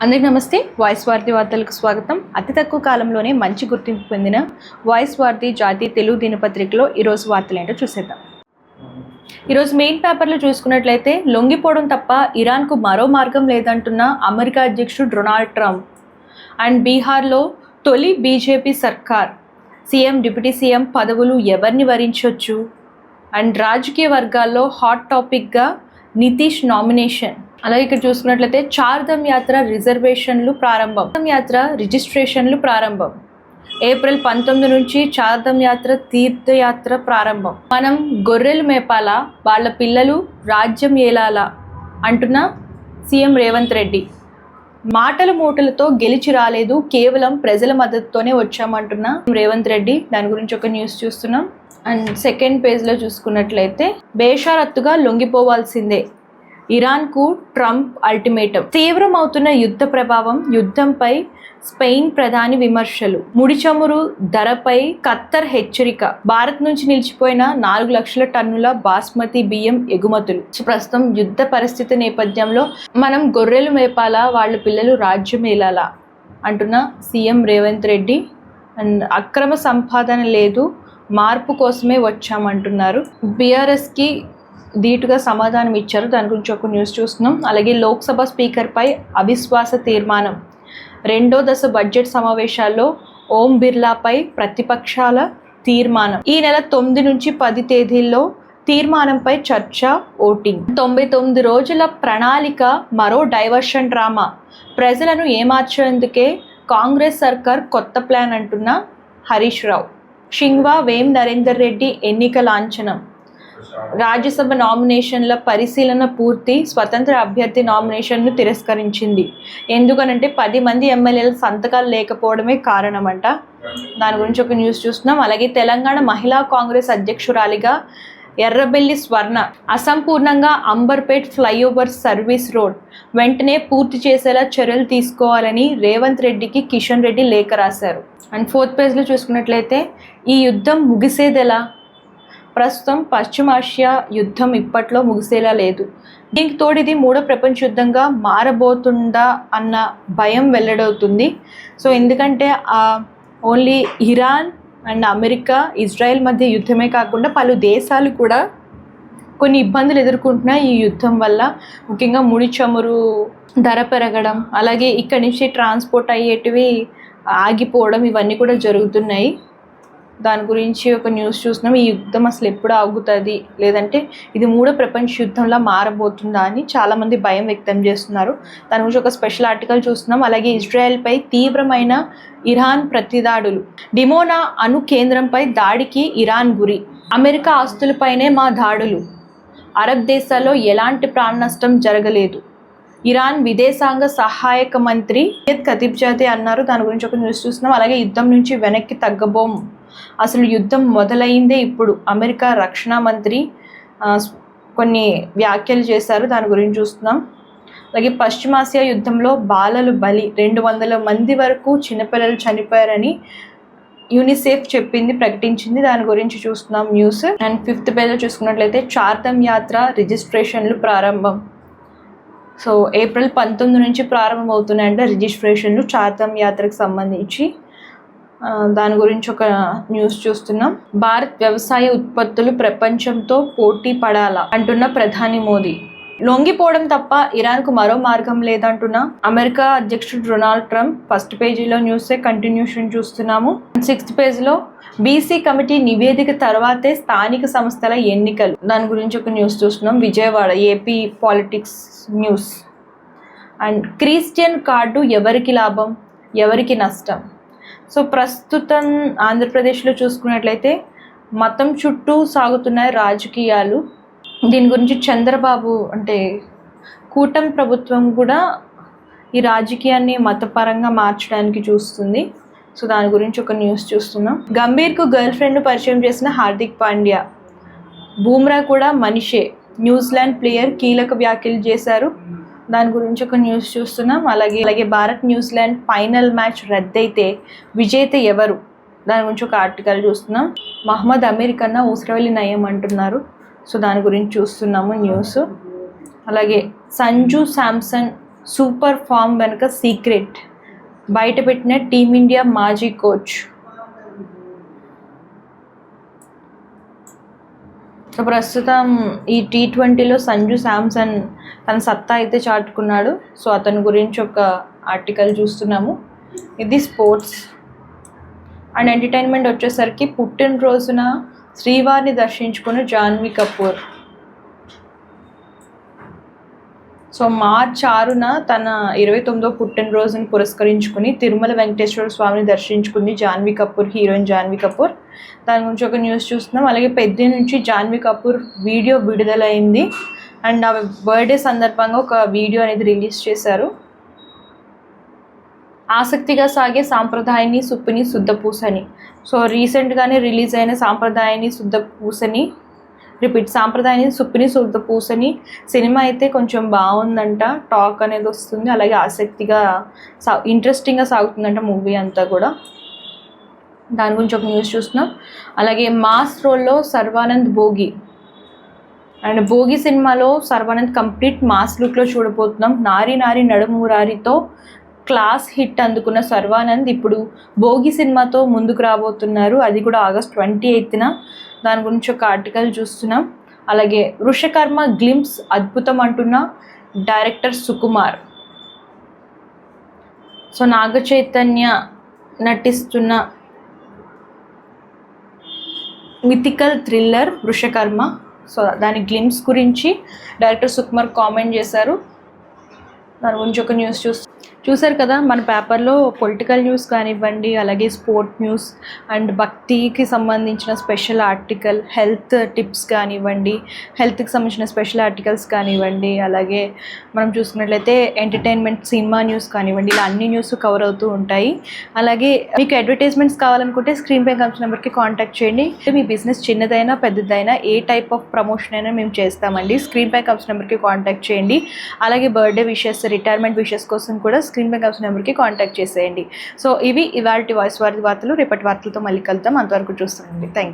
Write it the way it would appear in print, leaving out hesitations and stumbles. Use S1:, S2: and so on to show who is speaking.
S1: అందరికీ నమస్తే. వాయిస్ వార్తి వార్తలకు స్వాగతం. అతి తక్కువ కాలంలోనే మంచి గుర్తింపు పొందిన వాయిస్ వార్తి జాతీయ తెలుగు దినపత్రికలో ఈరోజు వార్తలు ఏంటో చూసేద్దాం. ఈరోజు మెయిన్ పేపర్లో చూసుకున్నట్లయితే లొంగిపోవడం తప్ప ఇరాన్కు మరో మార్గం లేదంటున్న అమెరికా అధ్యక్షుడు డొనాల్డ్ ట్రంప్. అండ్ బీహార్లో తొలి బీజేపీ సర్కార్, సీఎం డిప్యూటీ సీఎం పదవులు ఎవరిని వరించవచ్చు. అండ్ రాజకీయ వర్గాల్లో హాట్ టాపిక్గా నితీష్ నామినేషన్. అలాగే ఇక్కడ చూసుకున్నట్లయితే చార్ధామ్ యాత్ర రిజర్వేషన్లు ప్రారంభం, యాత్ర రిజిస్ట్రేషన్లు ప్రారంభం. ఏప్రిల్ 19 నుంచి చార్ధామ్ యాత్ర తీర్థయాత్ర ప్రారంభం. మనం గొర్రెలు మేపాలా, వాళ్ళ పిల్లలు రాజ్యం ఏలాలా అంటున్న సీఎం రేవంత్ రెడ్డి. మాటల మూటలతో గెలిచి రాలేదు, కేవలం ప్రజల మద్దతుతోనే వచ్చామంటున్న రేవంత్ రెడ్డి. దాని గురించి ఒక న్యూస్ చూస్తున్నాం. అండ్ సెకండ్ పేజ్లో చూసుకున్నట్లయితే బేషరత్తుగా లొంగిపోవాల్సిందే, ఇరాన్కు ట్రంప్ అల్టిమేటం. తీవ్రమవుతున్న యుద్ధ ప్రభావం, యుద్ధంపై స్పెయిన్ ప్రధాని విమర్శలు. ముడి చమురు ధరపై ఖత్తర్ హెచ్చరిక. భారత్ నుంచి నిలిచిపోయిన 4 లక్షల టన్నుల బాస్మతి బియ్యం ఎగుమతులు. ప్రస్తుతం యుద్ధ పరిస్థితి నేపథ్యంలో మనం గొర్రెలు మేపాలా, వాళ్ళ పిల్లలు రాజ్యం ఏలాలా అంటున్న సీఎం రేవంత్ రెడ్డి. అండ్ అక్రమ సంపాదన లేదు, మార్పు కోసమే వచ్చామంటున్నారు. బీఆర్ఎస్కి ధీటుగా సమాధానం ఇచ్చారు. దాని గురించి ఒక న్యూస్ చూస్తున్నాం. అలాగే లోక్సభ స్పీకర్పై అవిశ్వాస తీర్మానం. రెండో దశ బడ్జెట్ సమావేశాల్లో ఓం బిర్లాపై ప్రతిపక్షాల తీర్మానం. ఈ నెల 9 నుంచి 10 తేదీల్లో తీర్మానంపై చర్చ, ఓటింగ్. 99 రోజుల ప్రణాళిక మరో డైవర్షన్ డ్రామా. ప్రజలను ఏమార్చేందుకే కాంగ్రెస్ సర్కార్ కొత్త ప్లాన్ అంటున్న హరీష్ రావు. షింగ్వా వేం నరేందర్ రెడ్డి ఎన్నిక లాంఛనం. రాజ్యసభ నామినేషన్ల పరిశీలన పూర్తి. స్వతంత్ర అభ్యర్థి నామినేషన్ను తిరస్కరించింది. ఎందుకనంటే 10 మంది ఎమ్మెల్యేల సంతకాలు లేకపోవడమే కారణమంట. దాని గురించి ఒక న్యూస్ చూస్తున్నాం. అలాగే తెలంగాణ మహిళా కాంగ్రెస్ అధ్యక్షురాలిగా ఎర్రబెల్లి స్వర్ణ. అసంపూర్ణంగా అంబర్పేట్ ఫ్లైఓవర్ సర్వీస్ రోడ్ వెంటనే పూర్తి చేసేలా చర్యలు తీసుకోవాలని రేవంత్ రెడ్డికి కిషన్ రెడ్డి లేఖ రాశారు. అండ్ ఫోర్త్ పేజ్లో చూసుకున్నట్లయితే ఈ యుద్ధం ముగిసేదెలా. ప్రస్తుతం పశ్చిమాసియా యుద్ధం ఇప్పట్లో ముగిసేలా లేదు. దీనికి తోడు ఇది 3వ ప్రపంచ యుద్ధంగా మారబోతుందా అన్న భయం వెల్లడవుతుంది. సో ఎందుకంటే only Iran and America, Israel మధ్య యుద్ధమే కాకుండా పలు దేశాలు కూడా కొన్ని ఇబ్బందులు ఎదుర్కొంటున్నాయి ఈ యుద్ధం వల్ల. ముఖ్యంగా ముడి చమురు ధర పెరగడం, అలాగే ఇక్కడి నుంచి ట్రాన్స్పోర్ట్ అయ్యేటివి ఆగిపోవడం, ఇవన్నీ కూడా జరుగుతున్నాయి. దాని గురించి ఒక న్యూస్ చూసినాం. ఈ యుద్ధం అసలు ఎప్పుడు ఆగుతుంది, లేదంటే ఇది 3వ ప్రపంచ యుద్ధంలా మారబోతుందా అని చాలామంది భయం వ్యక్తం చేస్తున్నారు. దాని గురించి ఒక స్పెషల్ ఆర్టికల్ చూస్తున్నాం. అలాగే ఇజ్రాయెల్పై తీవ్రమైన ఇరాన్ ప్రతిదాడులు. డిమోనా అణు కేంద్రంపై దాడికి ఇరాన్ గురి. అమెరికా ఆస్తులపైనే మా దాడులు. అరబ్ దేశాల్లో ఎలాంటి ప్రాణ నష్టం జరగలేదు. ఇరాన్ విదేశాంగ సహాయక మంత్రి ఖతీబ్జాదే అన్నారు. దాని గురించి ఒక న్యూస్ చూస్తున్నాం. అలాగే యుద్ధం నుంచి వెనక్కి తగ్గబోం, అసలు యుద్ధం మొదలైందే ఇప్పుడు. అమెరికా రక్షణ మంత్రి కొన్ని వ్యాఖ్యలు చేశారు. దాని గురించి చూస్తున్నాం. అలాగే పశ్చిమాసియా యుద్ధంలో బాలలు బలి. 200 మంది వరకు చిన్నపిల్లలు చనిపోయారని యూనిసెఫ్ ప్రకటించింది. దాని గురించి చూస్తున్నాం న్యూస్. అండ్ 5th పేజ్లో చూసుకున్నట్లయితే చార్ధామ్ యాత్ర రిజిస్ట్రేషన్లు ప్రారంభం. సో ఏప్రిల్ 19 నుంచి ప్రారంభమవుతున్నాయంట రిజిస్ట్రేషన్లు చార్ధామ్ యాత్రకు సంబంధించి. దాని గురించి ఒక న్యూస్ చూస్తున్నాం. భారత్ వ్యవసాయ ఉత్పత్తులు ప్రపంచంతో పోటీ పడాలా అంటున్న ప్రధాని మోదీ. లొంగిపోవడం తప్ప ఇరాన్కు మరో మార్గం లేదంటున్న అమెరికా అధ్యక్షుడు డొనాల్డ్ ట్రంప్. ఫస్ట్ పేజీలో న్యూసే కంటిన్యూషన్ చూస్తున్నాము. 6th పేజ్లో బీసీ కమిటీ నివేదిక తర్వాతే స్థానిక సంస్థల ఎన్నికలు. దాని గురించి ఒక న్యూస్ చూస్తున్నాం. Vijayawada AP politics news. And Christian card ఎవరికి లాభం, ఎవరికి నష్టం. సో ప్రస్తుతం ఆంధ్రప్రదేశ్లో చూసుకున్నట్లయితే మతం చుట్టూ సాగుతున్నాయి రాజకీయాలు. దీని గురించి చంద్రబాబు అంటే కూటమి ప్రభుత్వం కూడా ఈ రాజకీయాన్ని మతపరంగా మార్చడానికి చూస్తుంది. సో దాని గురించి ఒక న్యూస్ చూస్తున్నాం. గంభీర్కు గర్ల్ ఫ్రెండ్ను పరిచయం చేసిన హార్దిక్ పాండ్యా. బూమ్రా కూడా మనిషే, న్యూజిలాండ్ ప్లేయర్ కీలక వ్యాఖ్యలు చేశారు. దాని గురించి ఒక న్యూస్ చూస్తున్నాం. అలాగే భారత్ న్యూజిలాండ్ ఫైనల్ మ్యాచ్ రద్దయితే విజేత ఎవరు, దాని గురించి ఒక ఆర్టికల్ చూస్తున్నాం. మహమ్మద్ అమీర్ కన్నా ఊసరవెల్లి నయం అంటున్నారు. సో దాని గురించి చూస్తున్నాము న్యూస్. అలాగే సంజు శాంసన్ సూపర్ ఫామ్ వెనుక సీక్రెట్ బయటపెట్టిన టీమిండియా మాజీ కోచ్. సో ప్రస్తుతం ఈ T20లో సంజు శాంసన్ తన సత్తా అయితే చాటుకున్నాడు. సో అతని గురించి ఒక ఆర్టికల్ చూస్తున్నాము. ఇది స్పోర్ట్స్ అండ్ ఎంటర్టైన్మెంట్ వచ్చేసరికి పుట్టినరోజున శ్రీవారిని దర్శించుకున్న జాన్వీ కపూర్. సో మార్చ్ 6న తన 29వ పుట్టినరోజును పురస్కరించుకుని తిరుమల వెంకటేశ్వర స్వామిని దర్శించుకుంది జాన్వీ కపూర్, హీరోయిన్ జాన్వీ కపూర్. దాని గురించి ఒక న్యూస్ చూస్తున్నాం. అలాగే పెద్ద నుంచి జాన్వీ కపూర్ వీడియో విడుదలైంది అండ్ ఆ బర్త్డే సందర్భంగా ఒక వీడియో అనేది రిలీజ్ చేశారు. ఆసక్తిగా సాగే సాంప్రదాయని సుప్పిని శుద్ధపూసని. సో రీసెంట్గానే రిలీజ్ అయిన సాంప్రదాయని సుప్పిని శుద్ధపూసని సినిమా అయితే కొంచెం బాగుందంట, టాక్ అనేది వస్తుంది. అలాగే ఆసక్తిగా ఇంట్రెస్టింగ్గా సాగుతుందంట మూవీ అంతా కూడా. దాని గురించి ఒక న్యూస్ చూస్తున్నాం. అలాగే మాస్ రోల్లో సర్వానంద్ భోగి అండ్ భోగి సినిమాలో సర్వానంద్ కంప్లీట్ మాస్ లుక్లో చూడబోతున్నాం. నారి నారి నడుమురారితో క్లాస్ హిట్ అందుకున్న సర్వానంద్ ఇప్పుడు భోగి సినిమాతో ముందుకు రాబోతున్నారు. అది కూడా August 28న. దాని గురించి ఒక ఆర్టికల్ చూస్తున్నాం. అలాగే వృషకర్మ గ్లింప్స్ అద్భుతం అంటున్న డైరెక్టర్ సుకుమార్. సో నాగ చైతన్య నటిస్తున్న మిథికల్ థ్రిల్లర్ వృషకర్మ. సో దాని గ్లింప్స్ గురించి డైరెక్టర్ సుకుమార్ కామెంట్ చేశారు. దాని గురించి ఒక న్యూస్ చూసారు కదా. మన పేపర్లో పొలిటికల్ న్యూస్ కానివ్వండి, అలాగే స్పోర్ట్ న్యూస్ అండ్ భక్తికి సంబంధించిన స్పెషల్ ఆర్టికల్, హెల్త్ టిప్స్ కానివ్వండి, హెల్త్కి సంబంధించిన స్పెషల్ ఆర్టికల్స్ కానివ్వండి, అలాగే మనం చూసుకున్నట్లయితే ఎంటర్టైన్మెంట్ సినిమా న్యూస్ కానివ్వండి, ఇలా అన్ని న్యూస్ కవర్ అవుతూ ఉంటాయి. అలాగే మీకు అడ్వర్టైజ్మెంట్స్ కావాలనుకుంటే స్క్రీన్ పై కనిపించిన నెంబర్కి కాంటాక్ట్ చేయండి. మీ బిజినెస్ చిన్నదైనా పెద్దదైనా ఏ టైప్ ఆఫ్ ప్రమోషన్ అయినా మేము చేస్తామండి. స్క్రీన్ పై కనిపించిన నెంబర్కి కాంటాక్ట్ చేయండి. అలాగే బర్త్డే విషెస్, రిటైర్మెంట్ విషెస్ కోసం కూడా స్క్రీన్ పై కావాల్సిన నెంబర్కి కాంటాక్ట్ చేసేయండి. సో ఇవి ఇవాల్టి వాయిస్ వార్తలు. రేపటి వార్తలతో మళ్ళీ కలుద్దాం. అంతవరకు చూస్తుండండి. Thank you.